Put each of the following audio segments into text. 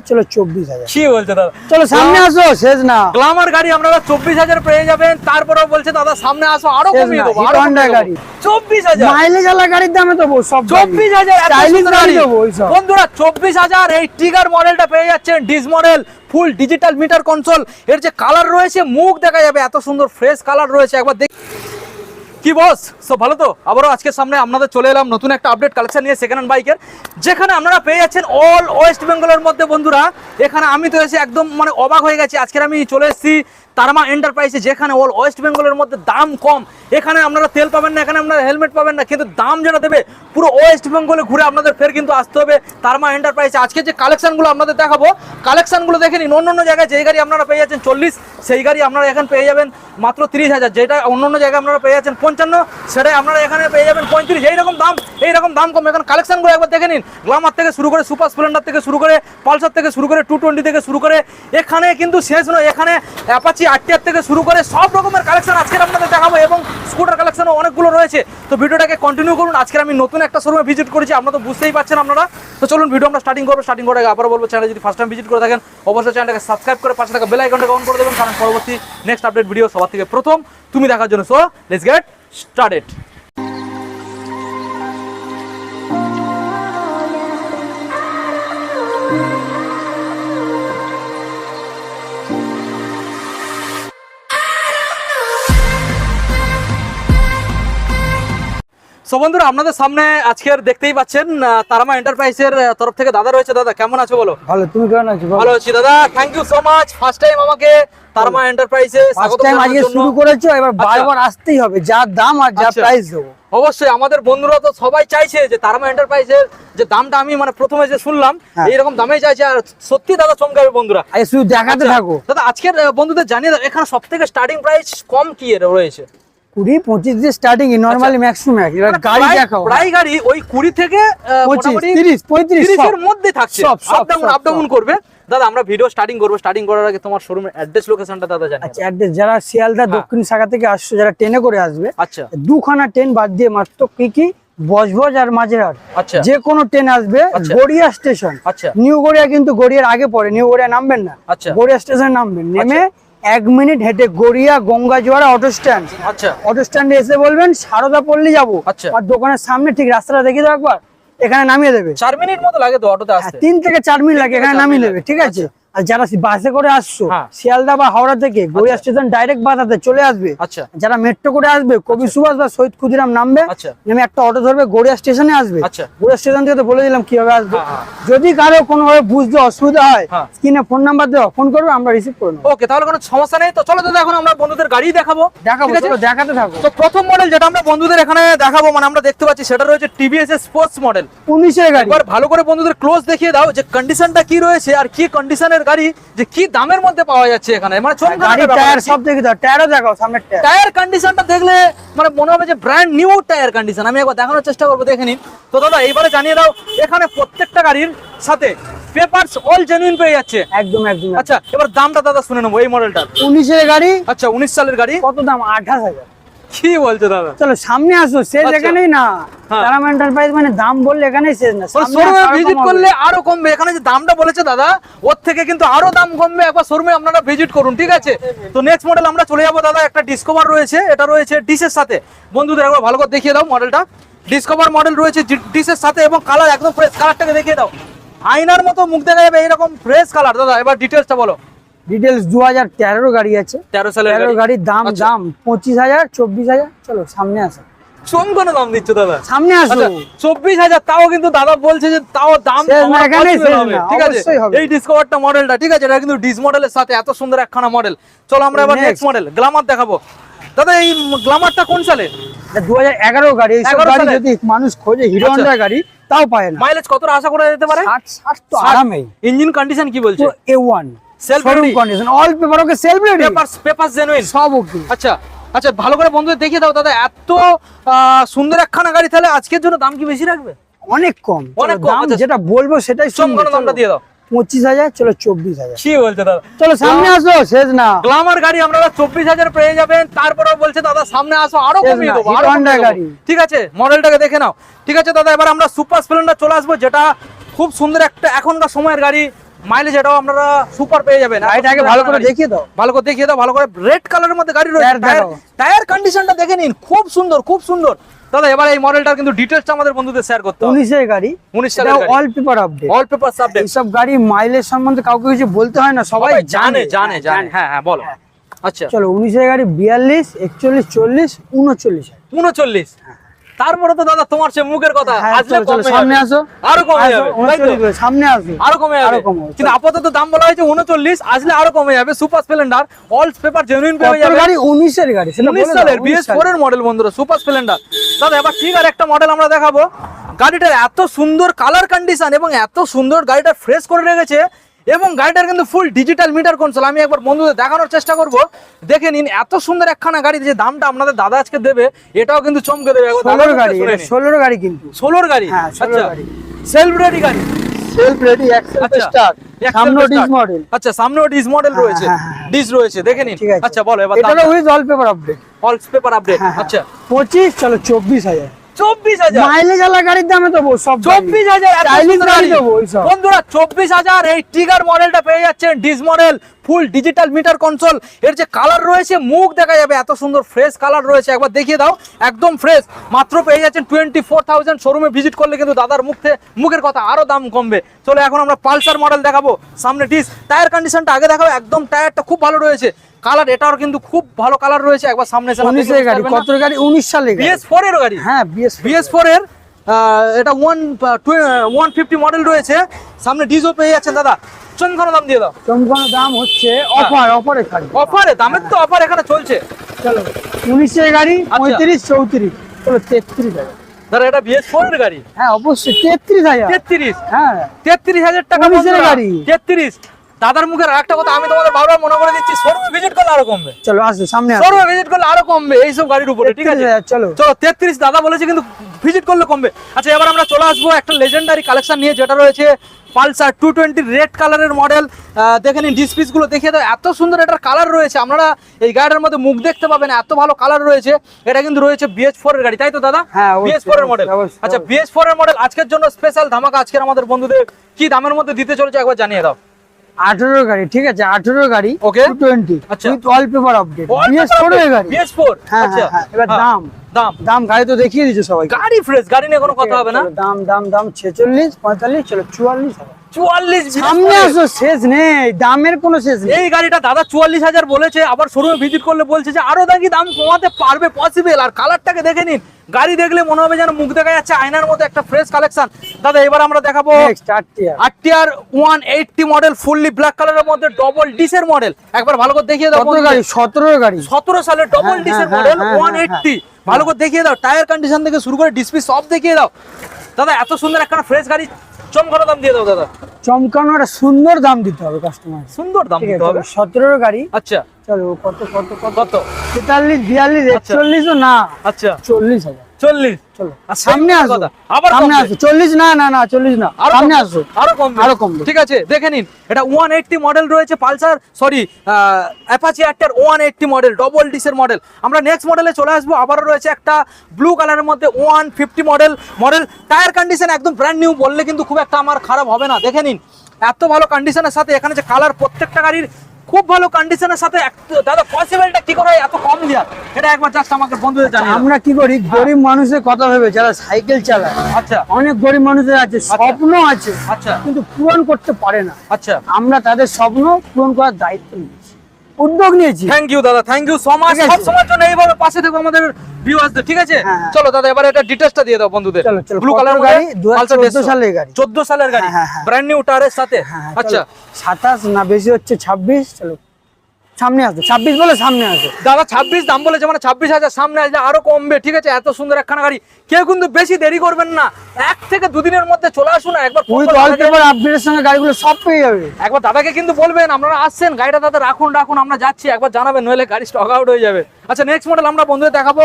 চলো 24,000। কি বলছে দাদা? চলো সামনে আসো, শেষ না। গ্ল্যামার গাড়ি আপনারা 24,000 পেয়ে যাবেন, তারপরেও বলছে দাদা সামনে আসো আরো কমিয়ে দেবো, আরো কমিয়ে দেবো। 24,000 মাইলেজ আলা গাড়ির দামে দেবো সব। 24,000 স্টাইলিশ গাড়ি দেবো এইসব। বন্ধুরা 24,000 এই টিগার মডেলটা পেয়ে যাচ্ছেন, dish model, full digital meter console. এর যে কালার রয়েছে মুখ দেখা যাবে, এত সুন্দর ফ্রেশ কালার রয়েছে, একবার দেখ। কি বস, সব ভালো তো? আবারও আজকের সামনে আপনাদের চলে এলাম নতুন একটা আপডেট কালেকশন নিয়ে সেকেন্ড হ্যান্ড বাইকের, যেখানে আপনারা পেয়ে যাচ্ছেন অল ওয়েস্ট বেঙ্গলের মধ্যে। বন্ধুরা এখানে আমি তো এসে একদম মানে অবাক হয়ে গেছি। আজকের আমি চলে এসেছি তারমা এন্টারপ্রাইজে, যেখানে অল ওয়েস্ট বেঙ্গলের মধ্যে দাম কম। এখানে আপনারা তেল পাবেন না, এখানে আপনারা হেলমেট পাবেন না, কিন্তু দাম যেটা দেবে পুরো ওয়েস্ট বেঙ্গলে ঘুরে আপনাদের ফের কিন্তু আসতে হবে তারমা এন্টারপ্রাইজে। আজকে যে কালেকশনগুলো আপনাদের দেখাবো, কালেকশনগুলো দেখে নিন। অন্য জায়গায় যেই গাড়ি আপনারা পেয়ে যাচ্ছেন 40, সেই গাড়ি আপনারা এখানে পেয়ে যাবেন মাত্র 30,000। যেটা অন্য জায়গায় আপনারা পেয়ে যাচ্ছেন 55, সেটাই আপনারা এখানে পেয়ে যাবেন 35। এইরকম দাম কম। এখন কালেকশনগুলো একবার দেখে নিন। গ্ল্যামার থেকে শুরু করে, সুপার স্প্লেন্ডার থেকে শুরু করে, পালসার থেকে শুরু করে, 220 থেকে শুরু করে, এখানে কিন্তু শেষ নয়। এখানে অ্যাপাচি আরটিআর থেকে শুরু করে সব রকমের কালেকশন আজকে আপনাদের দেখাবো, এবং স্কুটার কালেকশনও অনেকগুলো রয়েছে। তো ভিডিওটাকে কন্টিনিউ করুন। আজকে আমি নতুন একটা শোরুমে ভিজিট করেছি, আপনারা তো বুঝতেই পারছেন আপনারা। তো চলুন ভিডিও আমরা স্টার্টিং করবো। স্টার্টিং করে আবার বলবো, চ্যানেল যদি ফার্স্ট টাইম ভিজিট করে থাকেন অবশ্যই চ্যানেলটাকে সাবস্ক্রাইব করে পাশে থাকা বেল আইকনটাকে অন করে দেবেন, কারণ পরবর্তী নেক্সট আপডেট ভিডিও সবার থেকে প্রথম তুমি দেখার জন্য। So let's get started. So বন্ধুরা আপনাদের সামনে আজকের দেখতেই পাচ্ছেন তারমা এন্টারপ্রাইজের তরফ থেকে দাদা রয়েছে। দাদা কেমন আছো বলো? ভালো, তুমি কেমন আছো? ভালো আছি দাদা, thank you so much. First time আমাকে তারমা এন্টারপ্রাইজে স্বাগত জানানোর জন্য। শুরু করেছো, এবার বারবার আসতেই হবে, যা দাম আর যা প্রাইস দেবো। অবশ্যই আমাদের বন্ধুরা তো সবাই চাইছে যে তারমা এন্টারপ্রাইজের যে দামটা আমি মানে প্রথমে যে শুনলাম এইরকম দামেই চাইছে, আর সত্যি দাদা চমকাবে বন্ধুরা। শুধু দেখাতে থাকো দাদা। আজকের বন্ধুদের জানিয়ে দাও এখানে সবথেকে স্টার্টিং প্রাইস কম কি এর রয়েছে? 20-25 দিয়ে স্টার্টিং, নরমালি ম্যাক্সিমাম। এবার গাড়ি দেখাও, প্রায় গাড়ি ওই 20 থেকে 25-30-35 এর মধ্যে থাকছে, আপ ডাউন করবে। দাদা আমরা ভিডিও স্টার্টিং করব, স্টার্টিং করার আগে তোমার শোরুমের অ্যাড্রেস লোকেশনটা দাদা জানাও। আচ্ছা, অ্যাড্রেস যারা শিয়ালদা দক্ষিণ শাখা থেকে আসছো, যারা ট্রেনে করে আসবে, আচ্ছা দুখানা ট্রেন বাদ দিয়ে মাত্র কি বজবজ আর মাঝেরহাট, আচ্ছা যে কোনো ট্রেন আসবে গড়িয়া স্টেশন। আচ্ছা, নিউ গড়িয়া কিন্তু গড়িয়ার আগে পড়ে, নিউ গড়িয়া নামবেন না, আচ্ছা গড়িয়া স্টেশন নামবেন। নেমে 1 মিনিট হেঁটে গড়িয়া গঙ্গাজোয়ারা অটো স্ট্যান্ড। আচ্ছা, অটো স্ট্যান্ডে এসে বলবেন সারদা পল্লী যাবো, আচ্ছা, আর দোকানের সামনে ঠিক রাস্তাটা দেখিয়ে দাও একবার, এখানে নামিয়ে দেবে। 4 মিনিট মতো লাগে তো অটোতে আসতে? 3 থেকে 4 মিনিট লাগে, এখানে নামিয়ে দেবে। ঠিক আছে। আর যারা বাসে করে আসছো শিয়ালদা বা হাওড়া থেকে, গড়িয়া স্টেশন ডাইরেক্ট বাসে চলে আসবে। আচ্ছা, যারা মেট্রো করে আসবে, কবি সুভাষ বা শহীদ ক্ষুদিরাম নামবে, নেমে একটা অটো ধরবে, গড়িয়া স্টেশনে আসবে। গড়িয়া স্টেশন থেকে তো বলে দিলাম কিভাবে আসবে। যদি কারো কোনোভাবে বুঝতে অসুবিধা হয়, স্ক্রিনে ফোন নাম্বার দেওয়া, ফোন করবে, আমরা রিসিভ করে নেবো। ওকে, তাহলে কোনো সমস্যা নেই। তো চলো দাদা এখন আমরা বন্ধুদের গাড়ি দেখাবো। চলো দেখাতে থাকো। তো প্রথম মডেল যেটা আমরা বন্ধুদের এখানে দেখাবো, মানে আমরা দেখতে পাচ্ছি সেটা রয়েছে টিভিএস স্পোর্টস মডেল 19 এর গাড়ি। একবার ভালো করে বন্ধুদের ক্লোজ দেখিয়ে দাও যে কন্ডিশনটা কি রয়েছে, আর কি কন্ডিশনের গাড়ি, যে কি দামের মধ্যে পাওয়া যাচ্ছে এখানে। মানে গাড়ি টায়ার সব দেখে দাও, টায়ারও দেখাও, সামনের টায়ার কন্ডিশনটা দেখলে মানে মনে হবে যে ব্র্যান্ড নিউ টায়ার কন্ডিশন। আমি একবার দেখানোর চেষ্টা করবো, দেখে নিন। তো দাদা এইবারে জানিয়ে দাও এখানে প্রত্যেকটা গাড়ির সাথে পেপারস অল জেনুইন পেয়ে যাচ্ছে। একদম একদম। আচ্ছা, এবার দামটা দাদা শুনে নেবো এই মডেলটা। 19 এর গাড়ি। আচ্ছা, 19 সালের গাড়ি। কত দাম? 28,000। কি বলছো দাদা? চলো সামনে আসো, শেষ এখানেই না। তারমা এন্টারপ্রাইজ মানে দাম বললে এখানেই শেষ না, শোরুমে ভিজিট করলে আরো কমবে। এখানে যে দামটা বলেছে দাদা, ওর থেকে কিন্তু আরো দাম কমবে। একবার শোরুমে আপনারা ভিজিট করুন। ঠিক আছে। তো নেক্সট মডেল আমরা চলে যাবো দাদা। একটা ডিসকভার রয়েছে, এটা রয়েছে ডিসের সাথে। বন্ধুদের একবার ভালো করে দেখিয়ে দাও মডেলটা। ডিসকভার মডেল রয়েছে ডিসের সাথে, এবং কালার একদম ফ্রেশ। কালারটাকে দেখিয়ে দাও, আয়নার মতো মুখ দেখা যাবে এইরকম ফ্রেশ কালার। দাদা এবার ডিটেলসটা বলো। ডিটেলস 2013 গাড়ি আছে, 13 সালের গাড়ির দাম 25,000 24,000। চলো সামনে আসো। কোন দাম দিচ্ছ দাদা? সামনে আসো। 24,000, তাও কিন্তু দাদা বলছে যে তাও দাম ঠিক আছে। এই ডিসকভারটা মডেলটা, ঠিক আছে, এটা কিন্তু ডিস মডেলের সাথে এত সুন্দর একখানা মডেল। চলো আমরা এবার নেক্সট মডেল গ্ল্যামার দেখাবো। দাদা এই গ্ল্যামারটা কোন সালে? 2011 গাড়ি। এইসব গাড়ি যদি মানুষ খোঁজে হিরো হন্ডা গাড়ি, তাও পায় না। মাইলেজ কতটা আশা করা যেতে পারে? 60 তো আরামেই। ইঞ্জিন কন্ডিশন কি বলছে? A1 self condition, all paper ওকে, সেলফ রেডি, পেপারস জেনুইন সব ওকে। আচ্ছা আচ্ছা, ভালো করে বন্ধুদের দেখিয়ে দাও দাদা। এত সুন্দর একখানা গাড়ি, তাহলে আজকের জন্য দাম কি বেশি রাখবে? অনেক কম, অনেক কম। যেটা বলবো সেটাই শুনবে। দামটা দিয়ে দাও। 25,000। চলো 24,000। কি বলছে দাদা? চলো সামনে আসো, শেষ না। গ্ল্যামার গাড়ি আপনারা 24,000 পেয়ে যাবেন, তারপরেও বলছে দাদা সামনে আসো আরো কমিয়ে দেবো, আরো কমিয়ে দেবো। ঠিক আছে, মডেলটাকে দেখে নাও। ঠিক আছে দাদা, এবার আমরা সুপার স্প্লেন্ডার চলে আসবো, যেটা খুব সুন্দর একটা এখনকার সময়ের গাড়ি। মাইলেজ এটাও আপনারা সুপার পেয়ে যাবেন। গাড়িটাকে ভালো করে দেখিয়ে দাও, ভালো করে দেখিয়ে দাও, ভালো করে। রেড কালারের মধ্যে গাড়ি রয়েছে, টায়ার কন্ডিশনটা দেখে নিন, খুব সুন্দর খুব সুন্দর। দাদা এবার এই মডেলটার কিন্তু ডিটেইলসটা আমাদের বন্ধুদের শেয়ার করতে হবে। 19 এর গাড়ি, 19 সালের গাড়ি, all paper update, all paper update. এই সব গাড়ি মাইলেজ সম্বন্ধে কাউকে কিছু বলতে হয় না, সবাই জানে। হ্যাঁ হ্যাঁ বলো। আচ্ছা চলো 19 এর গাড়ি 42 41 40 39 39। তারপরে তো দাদা তোমার সে মুখের কথা, আসলে সামনে আসো, আরো কমে যাবে, সামনে আসো, আরো কমে যাবে। কিন্তু আপাতত দাম বলা হয়েছে 39, আসলে আরো কমে যাবে। Super Splendor all paper genuine পেয়ে যাবে। গাড়ি 19 এর গাড়ি, 19 সালের BS4 এর মডেল বন্ধুরা, সুপার স্প্লেন্ডার। দাদা এবার ঠিক আর একটা মডেল আমরা দেখাবো। গাড়িটার এত সুন্দর কালার কন্ডিশন এবং এত সুন্দর গাড়িটা ফ্রেশ করে রেখেছে, এবং গাড়িটার কিন্তু ফুল ডিজিটাল মিটার কনসোল। আমি একবার বন্ধুদের দেখানোর চেষ্টা করব, দেখে নিন। এত সুন্দর একখানা গাড়ি, যে দামটা আপনাদের দাদা আজকে দেবে এটাও কিন্তু চমকে দেবে। 16 গাড়ি, এটা 16 গাড়ি কিন্তু 16 গাড়ি। হ্যাঁ 16 গাড়ি, সেলফ রেডি গাড়ি, সেলফ রেডি, এক্সেল স্টার্ট, সামনে ডিস মডেল। আচ্ছা সামনেও ডিস মডেল রয়েছে, ডিস রয়েছে, দেখে নিন। আচ্ছা বলো এবার এটা with all paper update, all paper update. আচ্ছা 25, চলো 24000, 24000 মাইলেজ আলা গাড়ির দামে দেবো সব, 24000 চাইনিজ গাড়ি দেবো এইসব বন্ধুরা। 24000 এই টিগার মডেলটা পেয়ে যাচ্ছেন, dish model, full digital meter console. এর যে কালার রয়েছে, মুখ দেখা যাবে, এত সুন্দর ফ্রেশ কালার রয়েছে, একবার দেখিয়ে দাও, একদম ফ্রেশ। মাত্র পেয়ে যাচ্ছেন 24,000। শোরুমে ভিজিট করলে কিন্তু দাদার মুখের কথা আরো দাম কমবে। চলো এখন আমরা পালসার মডেল দেখাবো। সামনে ডিস, টায়ার কন্ডিশনটা আগে দেখাবো, একদম টায়ারটা খুব ভালো রয়েছে। কালার এটাও কিন্তু খুব ভালো কালার রয়েছে, একবার সামনে 19 এর গাড়ি, কত গাড়ি 19 সালে BS4 এর গাড়ি। হ্যাঁ BS4 এর এটা 150 মডেল রয়েছে। সামনে ডিজও পেয়ে যাচ্ছেন দাদা। চমকানো দাম দিয়ে দাও। চমকানো দাম হচ্ছে অফারে থাকবে, অফারে, দামের তো অফার এখানে চলছে। চলো 19 এর গাড়ি 35 34, চলো 33000। দাদা এটা BS4 এর গাড়ি, হ্যাঁ অবশ্যই 33000, 33। হ্যাঁ 33000 টাকা 19 এর গাড়ি, 33। দাদার মুখের আরেকটা কথা আমি তোমাদের বারবার মনে করে দিচ্ছি, শোরুমে ভিজিট করলে আরো কমবে। চলো আসো সামনে, শোরুমে ভিজিট করলে আরো কমবে এইসব গাড়ির উপরে, ঠিক আছে? চলো 33 দাদা বলেছে, কিন্তু ভিজিট করলে কমবে। আচ্ছা এবার আমরা চলে আসবো একটা লেজেন্ডারি কালেকশন নিয়ে, যেটা রয়েছে পালসার 220 রেড কালারের মডেল। দেখে নিন, ডিসপিস গুলো দেখিয়ে দাও, এত সুন্দর এটার কালার রয়েছে। আপনারা এই গাড়ির মধ্যে মুখ দেখতে পাবেন, এত ভালো কালার রয়েছে। এটা কিন্তু রয়েছে BS4 এর গাড়ি, তাই তো দাদা? হ্যাঁ BS4 এর মডেল। আচ্ছা BS4 এর মডেল আজকের জন্য স্পেশাল ধামাকা। আজকের আমাদের বন্ধুদের কি দামের মধ্যে দিতে চলেছে একবার জানিয়ে দাও। 18 গাড়ি, ঠিক আছে 18 গাড়ি, ওকে 220 আচ্ছা with all paper update, BS4 এর গাড়ি, BS4। আচ্ছা এবার দাম গাড়ি তো দেখিয়ে দিয়েছে সবাই, গাড়ি ফ্রেশ, গাড়ি নিয়ে কোনো কথা হবে না। দাম 46 45, চলো 44,000। 44 সামনে আসো, শেষ নেই, দামের কোনো শেষ নেই। এই গাড়িটা দাদা 44,000 বলেছে, আবার শোরুমে ভিজিট করলে বলছে যে আরো দামি দাম কমাতে পারবে, পসিবল। আর কালারটাকে দেখে নিন, গাড়ি দেখলে মনে হবে যেন মুখ দেখা যাচ্ছে আয়নার মধ্যে, একটা ফ্রেশ কালেকশন। দাদা এবার আমরা দেখাবো আরটিআর 180 মডেল, ফুললি ব্ল্যাক কালারের মধ্যে, ডবল ডিসের মডেল। একবার ভালো করে দেখিয়ে দাও। কত গাড়ি? 17 গাড়ি, 17 সালের ডবল ডিসের মডেল 180। ভালো করে দেখিয়ে দাও, টায়ার কন্ডিশন থেকে শুরু করে ডিসপ্লে সব দেখিয়ে দাও। দাদা এত সুন্দর একটা ফ্রেশ গাড়ি, চমকানো দাম দিয়ে দাও দাদা। চমকানো একটা সুন্দর দাম দিতে হবে কাস্টমার, সুন্দর দাম দিতে হবে। 17 গাড়ি। আচ্ছা চলো কত 43 42 41 না, আচ্ছা 40,000। 40। চলো সামনে আসো, আবার সামনে আসো, 40 না 40 না, সামনে আসো, আরো কমবে। ঠিক আছে দেখে নিন, এটা 180 মডেল রয়েছে, Pulsar Apache RTR 180 model, double ডিসের মডেল। আমরা নেক্সট মডেলে চলে আসবো। আবারও রয়েছে একটা ব্লু কালারের মধ্যে 150 মডেল। টায়ার কন্ডিশন একদম ব্র্যান্ড নিউ বললে কিন্তু খুব একটা আমার খারাপ হবে না। দেখে নিন, এত ভালো কন্ডিশনের সাথে এখানে যে কালার, প্রত্যেকটা গাড়ির খুব ভালো কন্ডিশনের সাথে। দাদা পসিবলটা কি করে এত কম দেওয়ার, এটা একবার জাস্ট আমাকে বন্ধুদের জানাই। আমরা কি করি, গরিব মানুষের কথা ভেবে, যারা সাইকেল চালায়, আচ্ছা অনেক গরিব মানুষের আছে, স্বপ্ন আছে, আচ্ছা কিন্তু পূরণ করতে পারে না। আচ্ছা আমরা তাদের স্বপ্ন পূরণ করার দায়িত্ব নিয়েছি, উদ্যোগ নিয়েছি। থ্যাংক ইউ দাদা, থ্যাংক ইউ সো মাচ। সব সময়ের জন্য এইভাবে পাশে থেকো আমাদের ভিউয়ার্সদের, ঠিক আছে? চলো দাদা এবারে এটা ডিটেইলসটা দিয়ে দাও বন্ধুদের। ব্লু কালার গাড়ি, 2014 সালের গাড়ি, 14 সালের গাড়ি, ব্র্যান্ড নিউ টায়ারের সাথে। আচ্ছা 27 না বেশি হচ্ছে 26। চলো সামনে আসো, 26 বলে সামনে আসো দাদা। 26 দাম বলেছে মানে 26,000, সামনে আসলে আরো কমবে, ঠিক আছে? এত সুন্দর একখানা গাড়ি, কেউ কিন্তু বেশি দেরি করবেন না, 1 থেকে 2 দিনের মধ্যে চলে আসুন। একবার আপডেটের সঙ্গে গাড়িগুলো সব পেয়ে যাবে। একবার দাদাকে কিন্তু বলবেন আপনারা আসছেন, গাড়িটা দাদা রাখুন, আমরা যাচ্ছি, একবার জানাবেন, নইলে গাড়ি স্টক আউট হয়ে যাবে। আচ্ছা নেক্সট মডেল আমরা বন্ধুদের দেখাবো।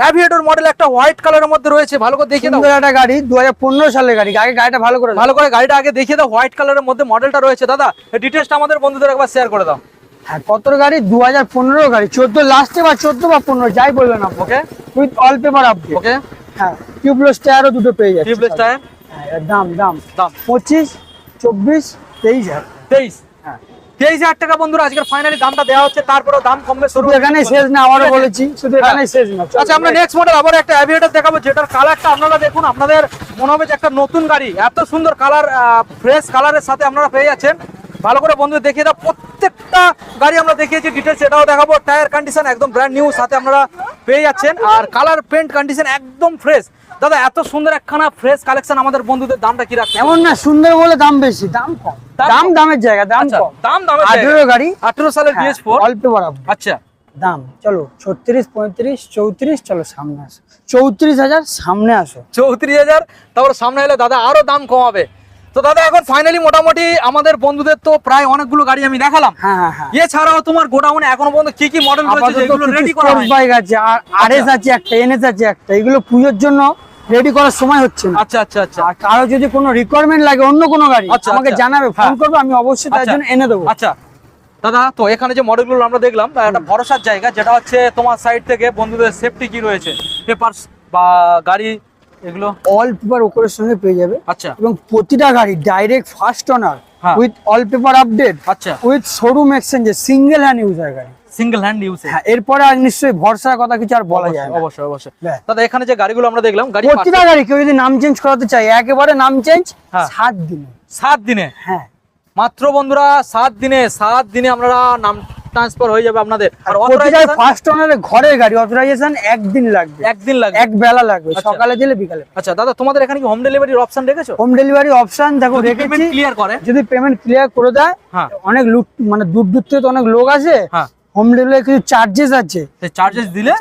অ্যাভিয়েটর মডেল একটা হোয়াইট কালারের মধ্যে রয়েছে, ভালো করে দেখিয়ে দাও। একটা গাড়ি 2015 সালের গাড়ি, গাড়িটা ভালো করে গাড়িটা আগে দেখিয়ে দাও। হোয়াইট কালারের মধ্যে মডেলটা রয়েছে দাদা, এই ডিটেইলসটা আমাদের বন্ধুদের একবার শেয়ার করে দাও। হ্যাঁ কত গাড়ি? 2015 গাড়ি, 14 লাস্টে বা 14 বা 15 যাই বলবেন আপনি। Okay with all paper update. Okay হ্যাঁ টিউবলেস টায়ারও দুটো পেয়ে যাচ্ছে। Tubeless tyre. হ্যাঁ দাম 25 24 23,000। 23,000 টাকা বন্ধুরা আজকের ফাইনালি দামটা দেওয়া হচ্ছে, তারপরেও দাম কমবে। শুধু এখানে শেষ না, আবারও বলেছি শুধু এখানে শেষ না। আচ্ছা, আমরা নেক্সট মডেল আবার একটা অ্যাভিয়েটর দেখাবো, যেটার কালারটা আপনারা দেখুন, আপনাদের মনে হবে যে একটা নতুন গাড়ি। এত সুন্দর কালার, ফ্রেশ কালারের সাথে আপনারা পেয়ে যাচ্ছেন। ভালো করে বন্ধু দেখিয়ে দাও, প্রত্যেকটা গাড়ি আমরা দেখিয়েছি ডিটেলস, এটাও দেখাবো। টায়ার কন্ডিশন একদম ব্র্যান্ড নিউ সাথে আপনারা পেয়ে যাচ্ছেন, আর কালার পেন্ট কন্ডিশন একদম ফ্রেশ। দাদা এত সুন্দর একখানা ফ্রেশ কালেকশন, আমাদের বন্ধুদের দামটা কি রাখছে? এমন না সুন্দর বলে দাম বেশি, দাম কম, দামের জায়গা দাম কম। দামের 18 গাড়ি, 18 সালের BS4 অল্প বরাবর। আচ্ছা, দাম চলো 36, 35, 34, চলো সামনে আসো 34,000, সামনে আসো 34,000। তারপর সামনে এলে দাদা আরো দাম কমাবে। তো দাদা এখন ফাইনালি মোটামুটি আমাদের বন্ধুদের তো প্রায় অনেকগুলো গাড়ি আমি দেখালাম। হ্যাঁ। এছাড়াও তোমার গোডাউনে এখনো পর্যন্ত কি কি মডেল রয়েছে যেগুলো রেডি করা হয়নি? বাইক আছে, আর আরএস আছে একটা, এনএস আছে একটা, এগুলো পুজোর জন্য রেডি করার সময় হচ্ছে না। আচ্ছা। আর কারো যদি কোনো রিকোয়ারমেন্ট লাগে অন্য কোনো গাড়ি আমাকে জানাবে, ফোন করবে, আমি অবশ্যই তার জন্য এনে দেবো। আচ্ছা দাদা, তো এখানে যে মডেলগুলো আমরা দেখলাম, একটা ভরসার জায়গা, যেটা হচ্ছে তোমার সাইড থেকে বন্ধুদের সেফটি কি রয়েছে, পেপারস বা গাড়ি এগুলো অল পেপার ওকরের সঙ্গে পেয়ে যাবে। আচ্ছা, এবং প্রতিটা গাড়ি direct first owner with all paper update, আচ্ছা, উইথ শোরুম এক্সচেঞ্জে, সিঙ্গেল হ্যান্ড ইউজার গাড়ি, সিঙ্গেল হ্যান্ড ইউজ। হ্যাঁ, এরপরে আর নিশ্চয়ই ভরসার কথা কিছু আর বলা যায় না। অবশ্যই। দাদা এখানে যে গাড়িগুলো আমরা দেখলাম, প্রতিটা গাড়ি কেউ যদি নাম চেঞ্জ করাতে চায়, একেবারে নাম চেঞ্জ 7 দিনে। 7 দিনে? হ্যাঁ, মাত্র বন্ধুরা 7 দিনে আপনারা নাম ট্রান্সফার হয়ে যাবে আপনাদের। আর অথরাইজেশন ফার্স্ট ওনারের ঘরের গাড়ি, অথরাইজেশন একদিন লাগবে, এক বেলা লাগবে, সকালে দিলে বিকালে। আচ্ছা দাদা, তোমাদের এখানে কি হোম ডেলিভারির অপশন রেখেছো? হোম ডেলিভারি অপশন দেখো রেখেছি, ক্লিয়ার করে, যদি পেমেন্ট ক্লিয়ার করে দেয়। অনেক লোক মানে দূর থেকে তো অনেক লোক আছে, হোম ডেলিভারি কিছু চার্জেস আছে, সেই চার্জেস দিলে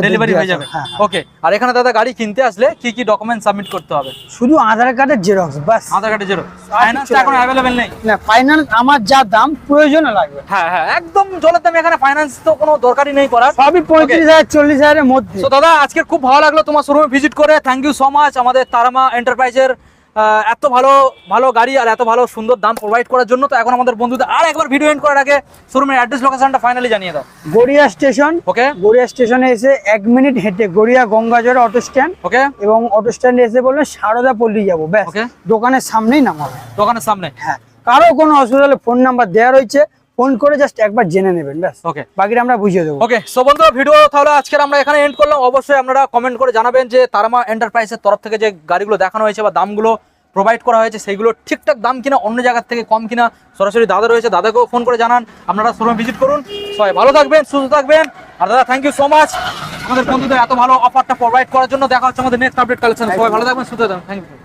ডেলিভারি হয়ে যাবে। ওকে, আর এখানে দাদা গাড়ি কিনতে আসলে কি কি ডকুমেন্ট সাবমিট করতে হবে? শুধু আধার কার্ডের জেরক্স, বাস। আধার কার্ডের জেরক্স, ফাইনান্স এখন अवेलेबल নেই? না, ফাইনান্স আমার যা দাম প্রয়োজনে লাগবে। হ্যাঁ, একদম জলের দাম, এখানে ফাইনান্স তো কোনো দরকারই নেই করার, সবই 35,000 40,000 এর মধ্যে। তো দাদা আজকে খুব ভালো লাগলো তোমার শোরুমে ভিজিট করে। থ্যাংক ইউ সো মাচ আমাদের তারামা এন্টারপ্রাইজের এত ভালো গাড়ি আর এত ভালো সুন্দর দাম প্রোভাইড করার জন্য। তো এখন আমাদের বন্ধুদের আর একবার ভিডিও এন্ড করার আগে শোরুমের অ্যাড্রেস লোকেশনটা ফাইনালি জানিয়ে দাও। গড়িয়া স্টেশন। ওকে, গড়িয়া স্টেশনে এসে 1 মিনিট হেঁটে গড়িয়া গঙ্গাজোড় অটো স্ট্যান্ড। ওকে, এবং অটো স্ট্যান্ডে এসে বললে সারদা পল্লী যাবো, ব্যাস। ওকে, দোকানের সামনেই নামাবে, দোকানের সামনে। হ্যাঁ, কারো কোনো অসুবিধা হলে ফোন নাম্বার দেওয়া রয়েছে, ফোন করে জাস্ট একবার জেনে নেবেন, ব্যাস। ওকে, বাকিটা আমরা বুঝিয়ে দেবো। ওকে, সো বন্ধুরা ভিডিও তাহলে আজকের আমরা এখানে এন্ড করলাম। অবশ্যই আপনারা কমেন্ট করে জানাবেন যে তারামা এন্টারপ্রাইজের তরফ থেকে যে গাড়িগুলো দেখানো হয়েছে বা দামগুলো প্রোভাইড করা হয়েছে সেইগুলো ঠিকঠাক দাম কিনা, অন্য জায়গার থেকে কম কিনা। সরাসরি দাদা রয়েছে, দাদাকেও ফোন করে জানান। আপনারা শোরুমে ভিজিট করুন। সবাই ভালো থাকবেন, সুস্থ থাকবেন। আর দাদা থ্যাংক ইউ সো মাচ আমাদের বন্ধুদের এত ভালো অফারটা প্রোভাইড করার জন্য। দেখা হচ্ছে আমাদের নেক্সট আপডেট কালেকশন। সবাই ভালো থাকবেন, সুস্থ থাকবেন। Thank you.